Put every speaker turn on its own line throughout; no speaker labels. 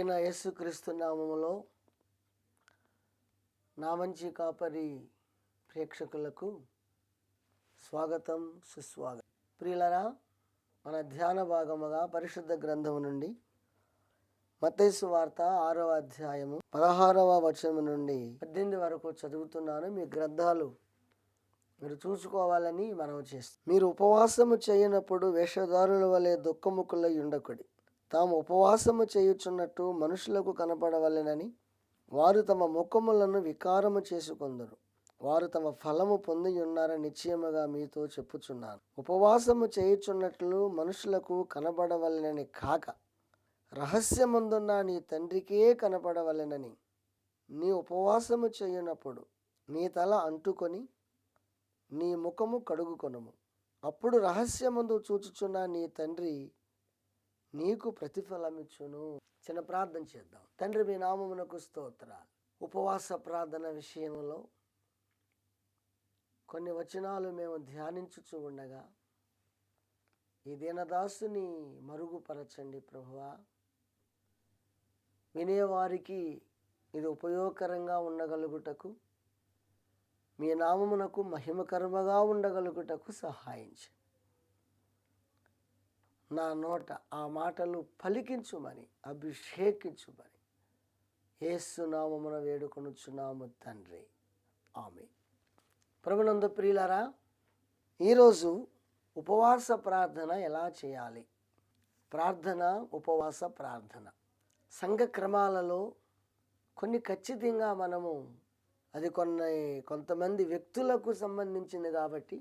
ప్రభైన యేసుక్రీస్తు నామములో నా మంచి కాపరి ప్రేక్షకులకు స్వాగతం, సుస్వాగతం. ప్రియులరా, మన ధ్యాన భాగముగా పరిశుద్ధ గ్రంథము నుండి మత్తయి సువార్త 6వ అధ్యాయము 16వ వచనం నుండి 18 వరకు చదువుతున్నాను. మీ గ్రంథాలు మీరు చూసుకోవాలని మనవి చేస్తాం. మీరు ఉపవాసము చేయనప్పుడు వేషధారుల వలె దుఃఖముఖులై ఉండకుడి. తాము ఉపవాసము చేయుచున్నట్టు మనుషులకు కనపడవలెనని వారు తమ ముఖములను వికారము చేసుకొందరు. వారు తమ ఫలము పొంది ఉన్నారని నిశ్చయముగా మీతో చెప్పుచున్నాను. ఉపవాసము చేయుచున్నట్లు మనుషులకు కనబడవలెనని కాక రహస్యమందున్న నీ తండ్రికే కనపడవలెనని నీ ఉపవాసము చేయనప్పుడు నీ తల అంటుకొని నీ ముఖము కడుగుకొనుము. అప్పుడు రహస్యమందు చూచుచున్న నీ తండ్రి నీకు ప్రతిఫలమిచ్చును. చిన్న ప్రార్థన చేద్దాం. తండ్రి, మీ నామమునకు స్తోత్రాలు. ఉపవాస ప్రార్థన విషయంలో కొన్ని వచనాలు మేము ధ్యానించుచు ఉండగా ఈ దీనదాసుని మరుగుపరచండి ప్రభువా. వినేవారికి ఇది ఉపయోగకరంగా ఉండగలుగుటకు, మీ నామమునకు మహిమకరముగా ఉండగలుగుటకు సహాయించండి. నా నోట ఆ మాటలు పలికించుమని, అభిషేకించుమని యేసు నామమున వేడుకొనుచున్నాము తండ్రి, ఆమేన్. ప్రభునందు ప్రియులారా, ఈరోజు ఉపవాస ప్రార్థన ఎలా చేయాలి? ప్రార్థన, ఉపవాస ప్రార్థన సంఘ క్రమాలలో కొన్ని ఖచ్చితంగా మనము అది కొంతమంది వ్యక్తులకు సంబంధించింది కాబట్టి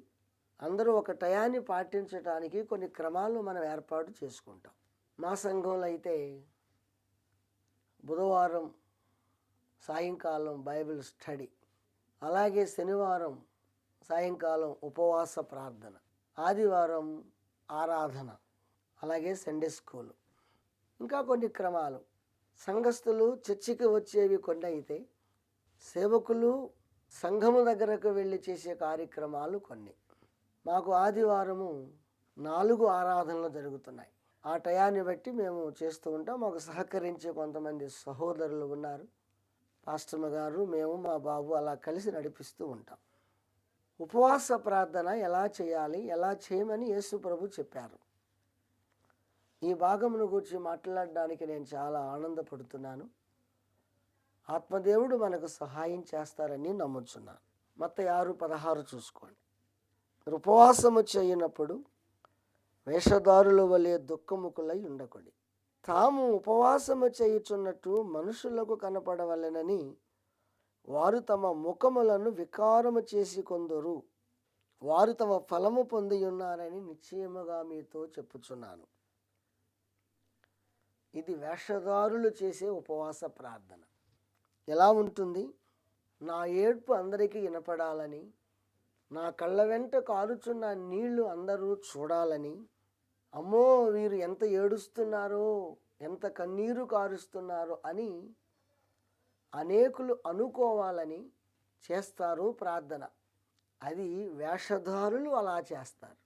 అందరూ ఒక టయాన్ని పాటించడానికి కొన్ని క్రమాలు మనం ఏర్పాటు చేసుకుంటాం. మా సంఘంలో అయితే బుధవారం సాయంకాలం బైబిల్ స్టడీ, అలాగే శనివారం సాయంకాలం ఉపవాస ప్రార్థన, ఆదివారం ఆరాధన, అలాగే సండే స్కూలు, ఇంకా కొన్ని క్రమాలు. సంఘస్థులు చర్చికి వచ్చేవి కొన్ని అయితే, సేవకులు సంఘము దగ్గరకు వెళ్ళి చేసే కార్యక్రమాలు కొన్ని. మాకు ఆదివారము 4 ఆరాధనలు జరుగుతున్నాయి. ఆ టయాన్ని బట్టి మేము చేస్తూ ఉంటాం. మాకు సహకరించే కొంతమంది సహోదరులు ఉన్నారు. పాస్టర్మ గారు, మేము, మా బాబు అలా కలిసి నడిపిస్తూ ఉంటాం. ఉపవాస ప్రార్థన ఎలా చేయాలి, ఎలా చేయమని యేసు ప్రభు చెప్పారు. ఈ భాగమును గురించి మాట్లాడడానికి నేను చాలా ఆనందపడుతున్నాను. ఆత్మదేవుడు మనకు సహాయం చేస్తారని నమ్ముచున్నాను. మత్తయి 6:16 చూసుకోండి. ఉపవాసము చేయనప్పుడు వేషధారుల వలె దుఃఖముఖులై ఉండకుడి. తాము ఉపవాసము చేయుచున్నట్టు మనుషులకు కనపడవలెనని వారు తమ ముఖములను వికారము చేసి కొందరు. వారు తమ ఫలము పొంది ఉన్నారని నిశ్చయముగా మీతో చెప్పుచున్నాను. ఇది వేషధారులు చేసే ఉపవాస ప్రార్థన. ఎలా ఉంటుంది? నా ఏడ్పు అందరికీ వినపడాలని, నా కళ్ళ వెంట కారుచున్న నీళ్లు అందరూ చూడాలని, అమ్మో వీరు ఎంత ఏడుస్తున్నారో, ఎంత కన్నీరు కారుస్తున్నారో అని అనేకులు అనుకోవాలని చేస్తారు ప్రార్థన. అది వేషధారులు అలా చేస్తారు.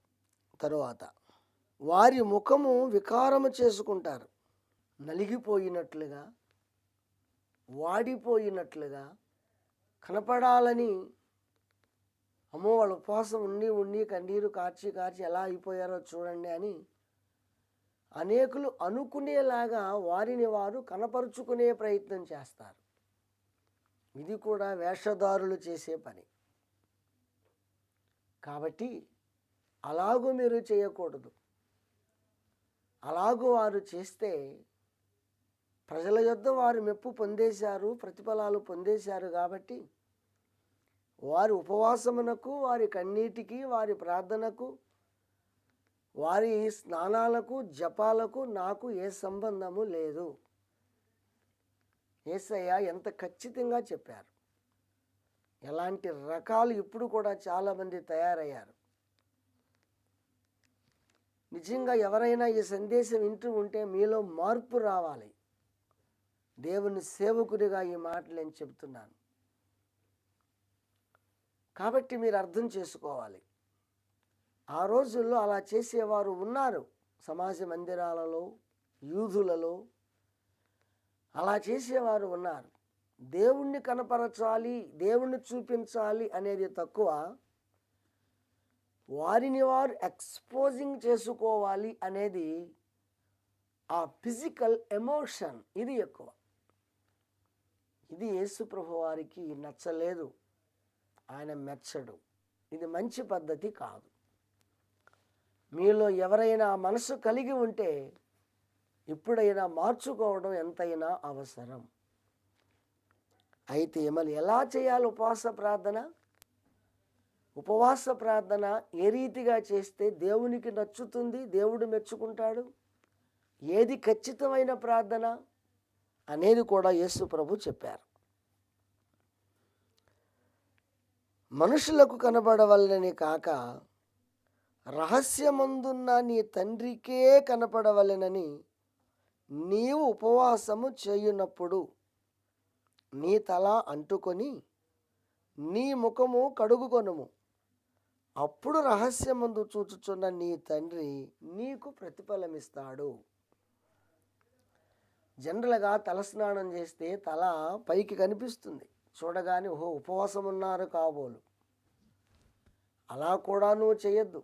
తరువాత వారి ముఖము వికారము చేసుకుంటారు. నలిగిపోయినట్లుగా, వాడిపోయినట్లుగా కనపడాలని, అమ్మో వాళ్ళు ఉపవాసం ఉండి కన్నీరు కార్చి ఎలా అయిపోయారో చూడండి అని అనేకులు అనుకునేలాగా వారిని వారు కనపరుచుకునే ప్రయత్నం చేస్తారు. ఇది కూడా వేషధారులు చేసే పని. కాబట్టి అలాగూ మీరు చేయకూడదు. అలాగూ వారు చేస్తే ప్రజల యొద్ద వారు మెప్పు పొందేశారు, ప్రతిఫలాలు పొందేశారు. కాబట్టి వారి ఉపవాసమునకు, వారి కన్నీటికి, వారి ప్రార్థనకు, వారి స్నానాలకు, జపాలకు నాకు ఏ సంబంధము లేదు. యేసయ్య ఎంత ఖచ్చితంగా చెప్పారు. ఎలాంటి రకాలు ఇప్పుడు కూడా చాలామంది తయారయ్యారు. నిజంగా ఎవరైనా ఈ సందేశం వింటూ ఉంటే మీలో మార్పు రావాలి. దేవుని సేవకుడిగా ఈ మాటలు నేను చెబుతున్నాను. కాబట్టి మీరు అర్థం చేసుకోవాలి. ఆ రోజుల్లో అలా చేసేవారు ఉన్నారు. సమాజ మందిరాలలో, యూదులలో, అలా చేసేవారు ఉన్నారు. దేవుణ్ణి కనపరచాలి, దేవుణ్ణి చూపించాలి అనేది తక్కువ, వారిని వారు ఎక్స్పోజింగ్ చేసుకోవాలి అనేది ఆ ఫిజికల్ ఎమోషన్, ఇది ఎక్కువ. ఇది యేసు ప్రభు వారికి నచ్చలేదు, ఆయన మెచ్చడు. ఇది మంచి పద్ధతి కాదు. మీలో ఎవరైనా మనసు కలిగి ఉంటే ఇప్పుడైనా మార్చుకోవడం ఎంతైనా అవసరం. అయితే మరి ఎలా చేయాలి ఉపవాస ప్రార్థన? ఉపవాస ప్రార్థన ఏ రీతిగా చేస్తే దేవునికి నచ్చుతుంది, దేవుడు మెచ్చుకుంటాడు, ఏది ఖచ్చితమైన ప్రార్థన అనేది కూడా యేసు ప్రభు చెప్పారు. మనుషులకు కనబడవలనని కాక రహస్యమందున్న నీ తండ్రికే కనపడవలెనని నీవు ఉపవాసము చేయునప్పుడు నీ తల అంటుకొని నీ ముఖము కడుగుకొనుము. అప్పుడు రహస్యమందు చూచుచున్న నీ తండ్రి నీకు ప్రతిఫలమిస్తాడు. జనరల్గా తలస్నానం చేస్తే తల పైకి కనిపిస్తుంది, చూడగానే ఓహో ఉపవాసం ఉన్నారు కాబోలు. అలా కూడా నువ్వు చేయొద్దు.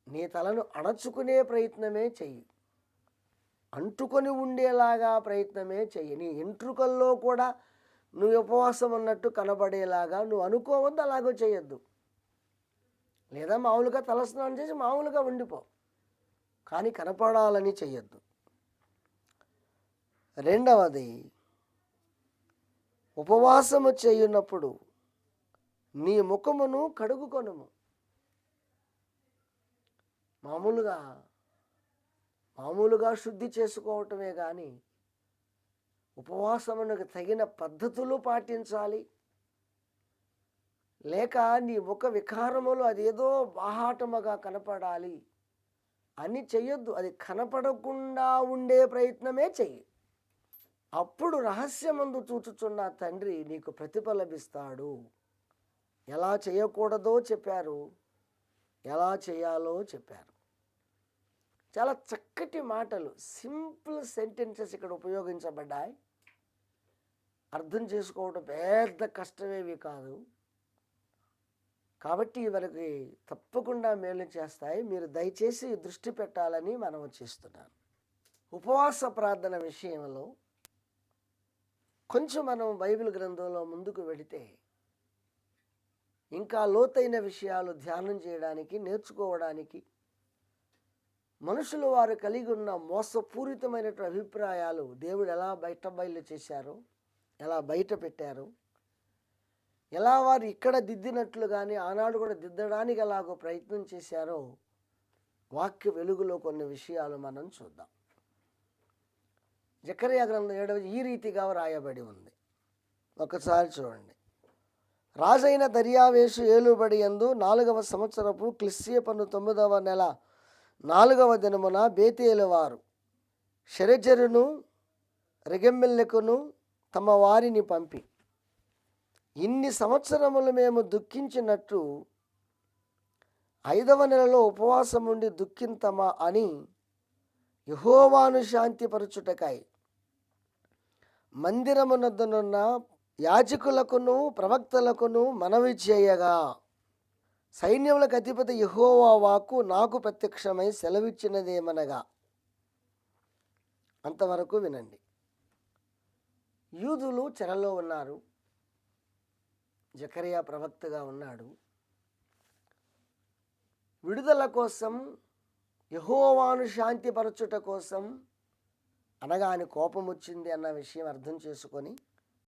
నీ తలను అణచుకునే ప్రయత్నమే చెయ్యి, అంటుకొని ఉండేలాగా ప్రయత్నమే చెయ్యి. నీ ఎంట్రుకల్లో కూడా నువ్వు ఉపవాసం ఉన్నట్టు కనబడేలాగా నువ్వు అనుకోవద్దు, అలాగో చేయొద్దు. లేదా మామూలుగా తలస్నానం చేసి మామూలుగా ఉండిపో, కానీ కనపడాలని చెయ్యొద్దు. రెండవది, ఉపవాసము చేయున్నప్పుడు నీ ముఖమును కడుగుకొనుము. మామూలుగా శుద్ధి చేసుకోవటమే కానీ ఉపవాసమునకు తగిన పద్ధతులు పాటించాలి. లేక నీ ముఖ వికారములు అదేదో బాహాటముగా కనపడాలి అని చెయ్యొద్దు. అది కనపడకుండా ఉండే ప్రయత్నమే చెయ్యి. అప్పుడు రహస్యమందు చూచుచున్న తండ్రి నీకు ప్రతిఫలమిస్తాడు. ఎలా చేయకూడదో చెప్పారు, ఎలా చేయాలో చెప్పారు. చాలా చక్కటి మాటలు, సింపుల్ సెంటెన్సెస్ ఇక్కడ ఉపయోగించబడ్డాయి. అర్థం చేసుకోవడం పెద్ద కష్టమేవి కాదు. కాబట్టి ఇవరికి తప్పకుండా మేలు చేస్తాయి. మీరు దయచేసి దృష్టి పెట్టాలని మనం చేస్తున్నాను. ఉపవాస ప్రార్థన విషయంలో కొంచెం మనం బైబిల్ గ్రంథంలో ముందుకు వెళితే ఇంకా లోతైన విషయాలు ధ్యానం చేయడానికి, నేర్చుకోవడానికి, మనుషులు వారు కలిగి ఉన్న మోసపూరితమైనటువంటి అభిప్రాయాలు దేవుడు ఎలా బయలు చేశారో, ఎలా బయట పెట్టారో, ఎలా వారు ఇక్కడ దిద్దినట్లు కానీ ఆనాడు కూడా దిద్దడానికి ఎలాగో ప్రయత్నం చేశారో వాక్య వెలుగులో కొన్ని విషయాలు మనం చూద్దాం. జకర్యా గ్రంథం 7వ ఈ రీతిగా రాయబడి ఉంది. ఒకసారి చూడండి. రాజైన దర్యావేషు ఏలుబడి యందు 4వ సంవత్సరపు క్లిస్సియపను 9వ నెల 4వ దినమున బేతేలు వారు షెరెజరును రెగెమ్మెల్లెకును తమ వారిని పంపి, ఇన్ని సంవత్సరములు మేము దుఃఖించినట్టు 5వ నెలలో ఉపవాసం ఉండి దుఃఖింతమా అని యెహోవాను శాంతిపరచుటకై మందిరమునొద్దనున్న యాజకులకును ప్రవక్తలకును మనవి చేయగా, సైన్యములకు అధిపతి యెహోవా వాక్కు నాకు ప్రత్యక్షమై సెలవిచ్చినదేమనగా. అంతవరకు వినండి. యూదులు చెరలో ఉన్నారు, జకర్యా ప్రవక్తగా ఉన్నాడు. విడుదల కోసం, యెహోవాను శాంతిపరచుట కోసం అనగా ఆయన కోపం వచ్చింది అన్న విషయం అర్థం చేసుకొని